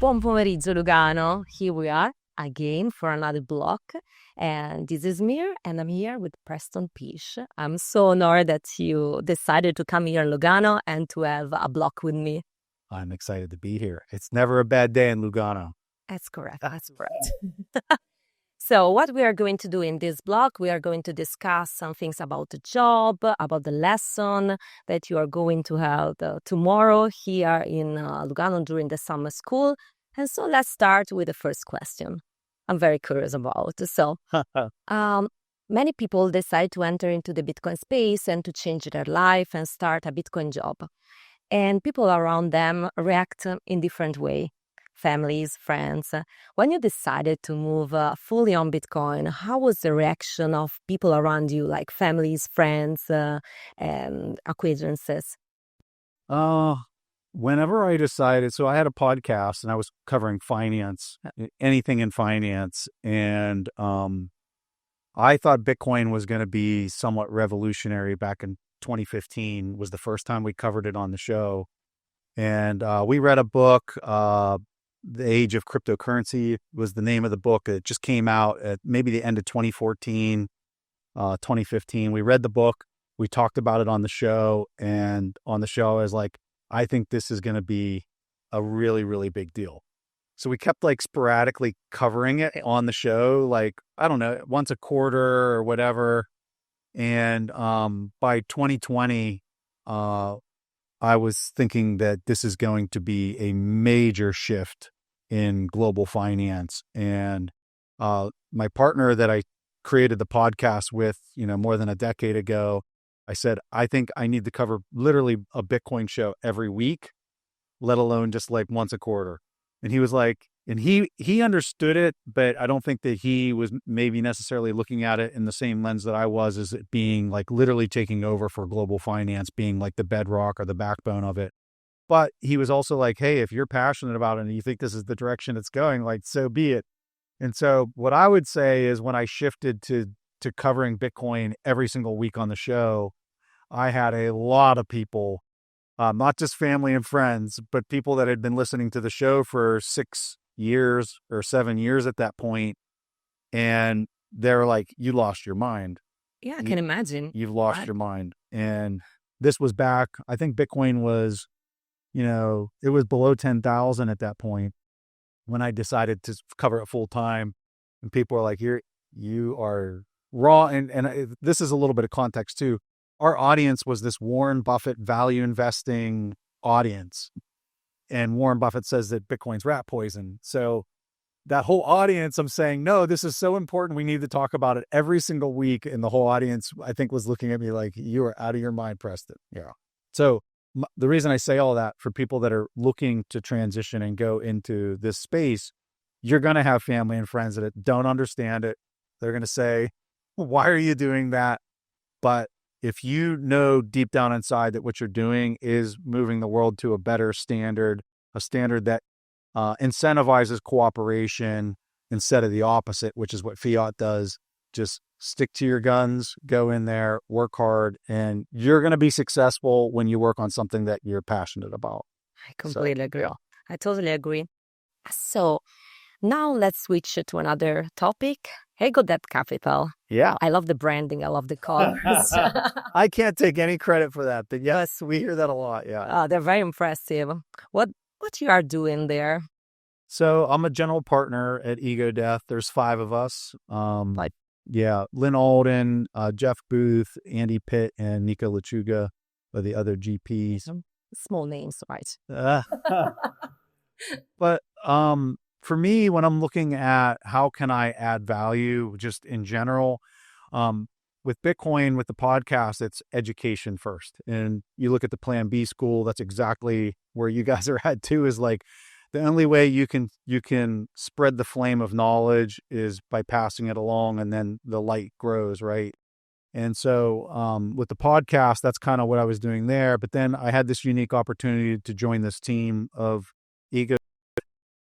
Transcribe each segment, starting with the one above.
Buon pomeriggio, Lugano. Here we are again for another block. And this is Mir, and I'm here with Preston Pysh. I'm so honored that you decided to come here in Lugano and to have a block with me. I'm excited to be here. It's never a bad day in Lugano. That's correct. That's correct. So what we are going to do in this block, we are going to discuss some things about the job, about the lesson that you are going to have tomorrow here in Lugano during the summer school. And so let's start with the first question I'm very curious about. So many people decide to enter into the Bitcoin space and to change their life and start a Bitcoin job. And people around them react in different ways. Families, friends. When you decided to move fully on Bitcoin, how was the reaction of people around you, like families, friends, and acquaintances? Whenever I decided, so I had a podcast and I was covering finance, anything in finance. And I thought Bitcoin was going to be somewhat revolutionary back in 2015 was the first time we covered it on the show. And we read a book, The Age of Cryptocurrency was the name of the book. It just came out at maybe the end of 2014, 2015. We read the book. We talked about it on the show. And on the show, I was like, I think this is going to be a really, really big deal. So we kept like sporadically covering it on the show, like, I don't know, once a quarter or whatever. And by 2020, I was thinking that this is going to be a major shift in global finance. And my partner that I created the podcast with, more than a decade ago, I said, I think I need to cover literally a Bitcoin show every week, let alone just like once a quarter. And he was like, and he understood it, but I don't think that he was maybe necessarily looking at it in the same lens that I was, as it being like literally taking over for global finance, being like the bedrock or the backbone of it. But he was also like, hey, if you're passionate about it and you think this is the direction it's going, like, so be it. And so what I would say is when I shifted to covering Bitcoin every single week on the show, I had a lot of people, not just family and friends, but people that had been listening to the show for 6 years or 7 years at that point. And they're like, you lost your mind. Yeah, I can imagine. You've lost your mind. And this was back, I think Bitcoin was, it was below 10,000 at that point when I decided to cover it full time. And people were like, you are raw. And this is a little bit of context too. Our audience was this Warren Buffett value investing audience. And Warren Buffett says that Bitcoin's rat poison. So that whole audience, I'm saying, no, this is so important. We need to talk about it every single week. And the whole audience, I think, was looking at me like, you are out of your mind, Preston. Yeah. So the reason I say all that, for people that are looking to transition and go into this space, you're going to have family and friends that don't understand it. They're going to say, why are you doing that? But if you know deep down inside that what you're doing is moving the world to a better standard, a standard that incentivizes cooperation instead of the opposite, which is what fiat does, just stick to your guns, go in there, work hard, and you're going to be successful when you work on something that you're passionate about. I completely agree. I totally agree. So now let's switch to another topic. Ego Debt Capital. Yeah. I love the branding. I love the colors. I can't take any credit for that, but yes, we hear that a lot. Yeah. They're very impressive. What you are doing there? So I'm a general partner at Ego Death. There's 5 of us. Lynn Alden, Jeff Booth, Andy Pitt, and Nico Lechuga are the other GPs. Small names, right? But for me, when I'm looking at how can I add value just in general, with Bitcoin, with the podcast, it's education first. And you look at the Plan B school, that's exactly where you guys are at too, is like the only way you can spread the flame of knowledge is by passing it along, and then the light grows, right? And so with the podcast, that's kind of what I was doing there. But then I had this unique opportunity to join this team of Ego,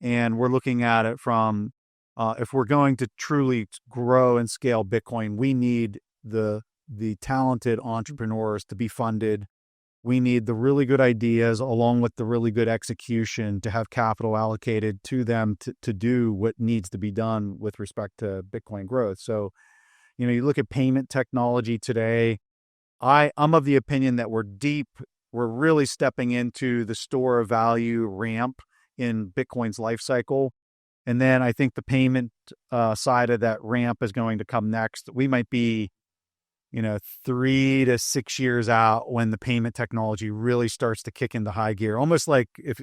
and we're looking at it from if we're going to truly grow and scale Bitcoin, we need the talented entrepreneurs to be funded. We need the really good ideas along with the really good execution to have capital allocated to them to do what needs to be done with respect to Bitcoin growth. So, you look at payment technology today. I'm of the opinion that we're really stepping into the store of value ramp in Bitcoin's life cycle. And then I think the payment side of that ramp is going to come next. We might be 3 to 6 years out when the payment technology really starts to kick into high gear. Almost like if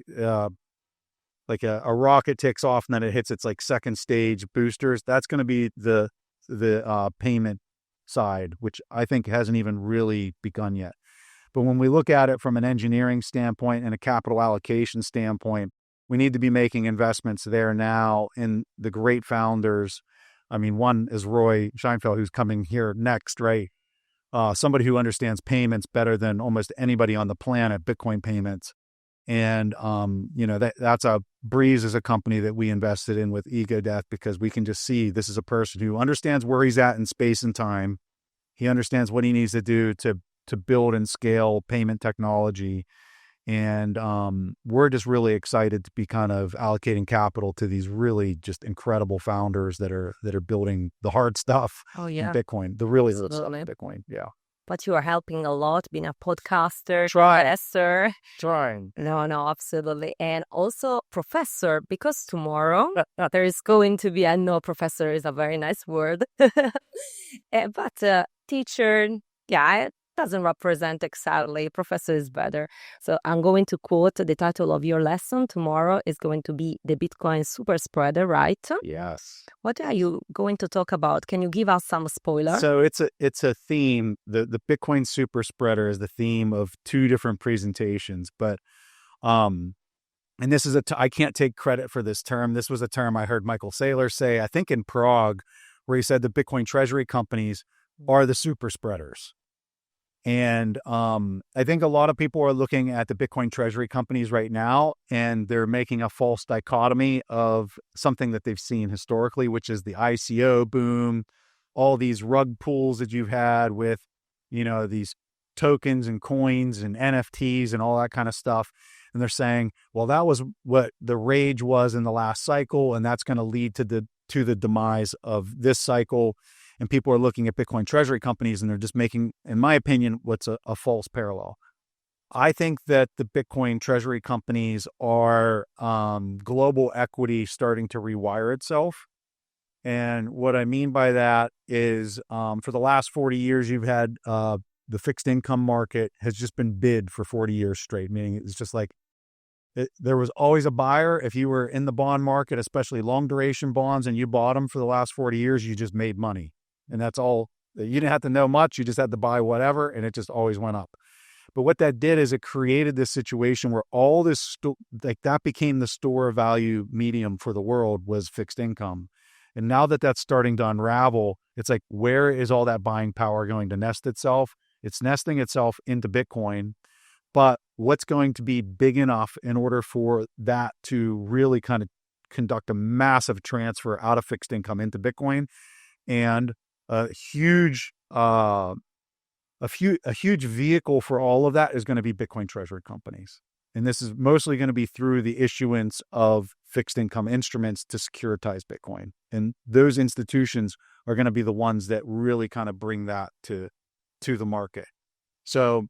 like a rocket takes off and then it hits its like second stage boosters. That's going to be the payment side, which I think hasn't even really begun yet. But when we look at it from an engineering standpoint and a capital allocation standpoint, we need to be making investments there now in the great founders. I mean, one is Roy Scheinfeld, who's coming here next, right? Somebody who understands payments better than almost anybody on the planet, Bitcoin payments. And, that's a Breeze is a company that we invested in with Ego Death because we can just see this is a person who understands where he's at in space and time. He understands what he needs to do to build and scale payment technology. And we're just really excited to be kind of allocating capital to these really just incredible founders that are building the hard stuff in Bitcoin, the really hard stuff in Bitcoin. Yeah. But you are helping a lot, being a podcaster, Trying. No, absolutely. And also professor, because tomorrow there is going to be, I know professor is a very nice word, but teacher, it doesn't represent exactly. Professor is better. So I'm going to quote the title of your lesson tomorrow is going to be the Bitcoin super spreader, right? Yes. What are you going to talk about? Can you give us some spoiler? So it's a theme. The Bitcoin super spreader is the theme of two different presentations, but and this is I can't take credit for this term. This was a term I heard Michael Saylor say, I think in Prague, where he said the Bitcoin treasury companies are the super spreaders. And I think a lot of people are looking at the Bitcoin treasury companies right now, and they're making a false dichotomy of something that they've seen historically, which is the ICO boom, all these rug pulls that you've had with, these tokens and coins and NFTs and all that kind of stuff. And they're saying, well, that was what the rage was in the last cycle, and that's going to lead to the demise of this cycle. And people are looking at Bitcoin treasury companies and they're just making, in my opinion, what's a false parallel. I think that the Bitcoin treasury companies are global equity starting to rewire itself. And what I mean by that is for the last 40 years, you've had the fixed income market has just been bid for 40 years straight, meaning it's just like there was always a buyer. If you were in the bond market, especially long duration bonds, and you bought them for the last 40 years, you just made money. And that's all. You didn't have to know much. You just had to buy whatever, and it just always went up. But what that did is it created this situation where all this, that became the store of value medium for the world was fixed income. And now that that's starting to unravel, it's like, where is all that buying power going to nest itself? It's nesting itself into Bitcoin. But what's going to be big enough in order for that to really kind of conduct a massive transfer out of fixed income into Bitcoin? And a huge vehicle for all of that is going to be Bitcoin treasury companies. And this is mostly going to be through the issuance of fixed income instruments to securitize Bitcoin. And those institutions are going to be the ones that really kind of bring that to the market. So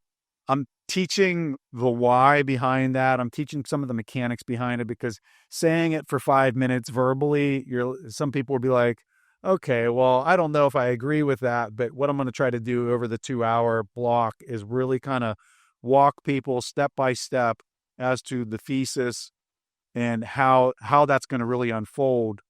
I'm teaching the why behind that. I'm teaching some of the mechanics behind it, because saying it for 5 minutes verbally, some people will be like, okay, well, I don't know if I agree with that, but what I'm going to try to do over the 2-hour block is really kind of walk people step by step as to the thesis and how that's going to really unfold.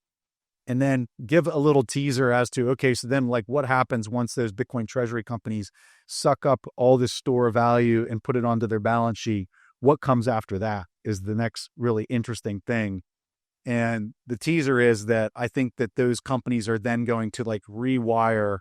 And then give a little teaser as to, okay, so then like what happens once those Bitcoin treasury companies suck up all this store of value and put it onto their balance sheet? What comes after that is the next really interesting thing. And the teaser is that I think that those companies are then going to like rewire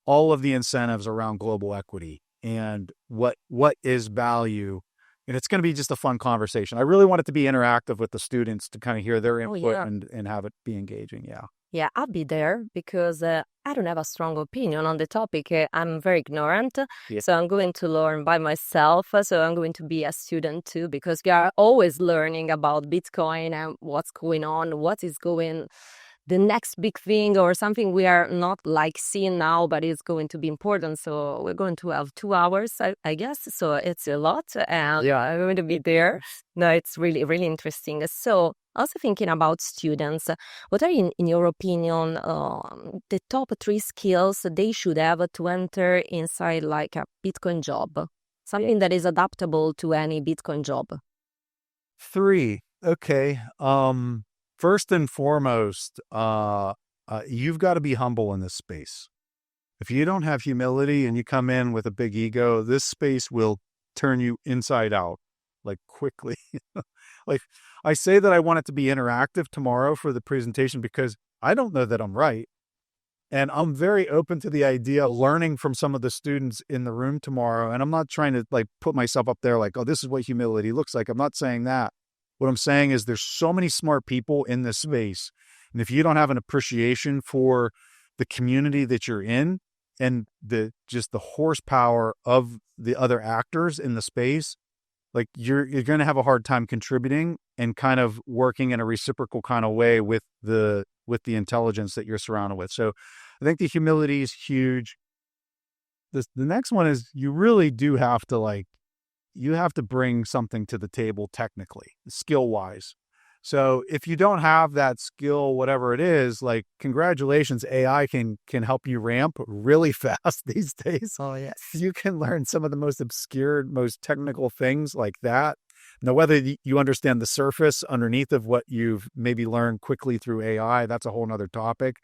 all of the incentives around global equity and what is value And it's going to be just a fun conversation. I really want it to be interactive with the students to kind of hear their input yeah. and have it be engaging. Yeah. Yeah, I'll be there because I don't have a strong opinion on the topic. I'm very ignorant. Yeah. So I'm going to learn by myself. So I'm going to be a student too, because we are always learning about Bitcoin and what's going on, what is going, the next big thing or something we are not like seeing now, but it's going to be important. So we're going to have 2 hours, I guess. So it's a lot. And yeah, I'm going to be there. No, it's really, really interesting. So also thinking about students, what are, in your opinion, the top 3 skills they should have to enter inside like a Bitcoin job? Something that is adaptable to any Bitcoin job. 3. Okay. First and foremost, you've got to be humble in this space. If you don't have humility and you come in with a big ego, this space will turn you inside out, like quickly. Like I say that I want it to be interactive tomorrow for the presentation because I don't know that I'm right. And I'm very open to the idea of learning from some of the students in the room tomorrow. And I'm not trying to like put myself up there like, oh, this is what humility looks like. I'm not saying that. What I'm saying is there's so many smart people in this space. And if you don't have an appreciation for the community that you're in and just the horsepower of the other actors in the space, like you're going to have a hard time contributing and kind of working in a reciprocal kind of way with the intelligence that you're surrounded with. So I think the humility is huge. The next one is you really do have to you have to bring something to the table technically, skill-wise. So if you don't have that skill, whatever it is, like congratulations, AI can help you ramp really fast these days. Oh, yes. You can learn some of the most obscure, most technical things like that. Now, whether you understand the surface underneath of what you've maybe learned quickly through AI, that's a whole nother topic.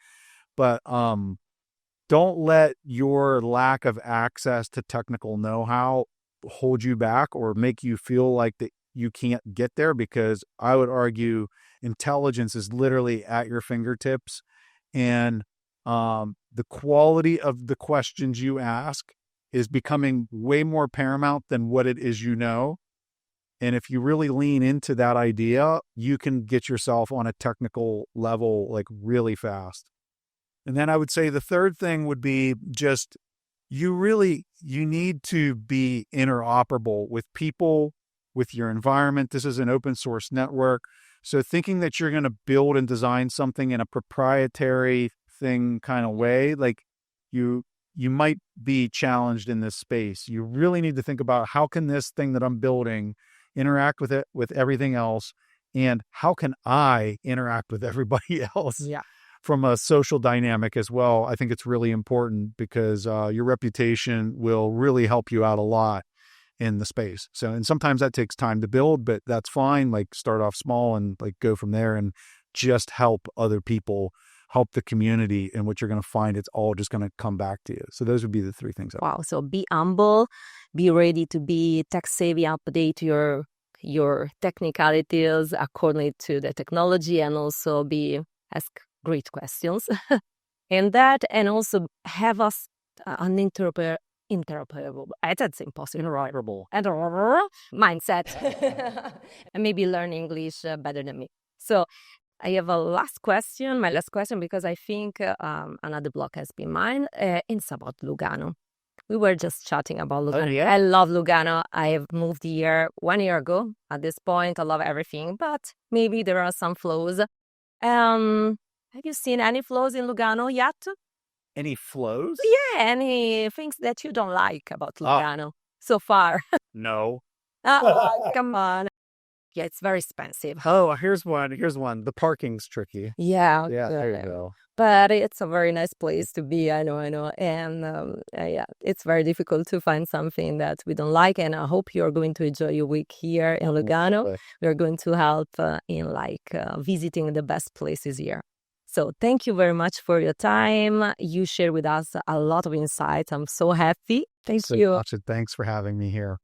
But don't let your lack of access to technical know-how hold you back or make you feel like that you can't get there, because I would argue intelligence is literally at your fingertips, and the quality of the questions you ask is becoming way more paramount than what it is you know. And if you really lean into that idea, you can get yourself on a technical level like really fast. And then I would say the third thing would be just you need to be interoperable with people, with your environment. This is an open source network. So thinking that you're going to build and design something in a proprietary thing kind of way, like you might be challenged in this space. You really need to think about how can this thing that I'm building interact with it, with everything else, and how can I interact with everybody else? Yeah. From a social dynamic as well. I think it's really important because your reputation will really help you out a lot in the space. So, and sometimes that takes time to build, but that's fine. Like start off small and like go from there and just help other people, help the community, and what you're going to find, it's all just going to come back to you. So those would be the 3 things. Wow. So be humble, be ready to be tech savvy, update your technicalities according to the technology, and also ask great questions. And also have an interoperable, that's impossible, mindset, and maybe learn English better than me. So I have a last question, my last question, because I think another block has been mine. It's about Lugano. We were just chatting about Lugano. Oh, yeah? I love Lugano. I have moved here 1 year ago. At this point, I love everything, but maybe there are some flaws. Have you seen any flaws in Lugano yet? Any flows? Yeah, any things that you don't like about Lugano so far? No. Come on. Yeah, it's very expensive. Oh, here's one. The parking's tricky. Yeah. Yeah, there you go. But it's a very nice place to be. I know. And yeah, it's very difficult to find something that we don't like. And I hope you're going to enjoy your week here in Lugano. We're going to help in visiting the best places here. So thank you very much for your time. You shared with us a lot of insights. I'm so happy. Thank you. Thanks for having me here.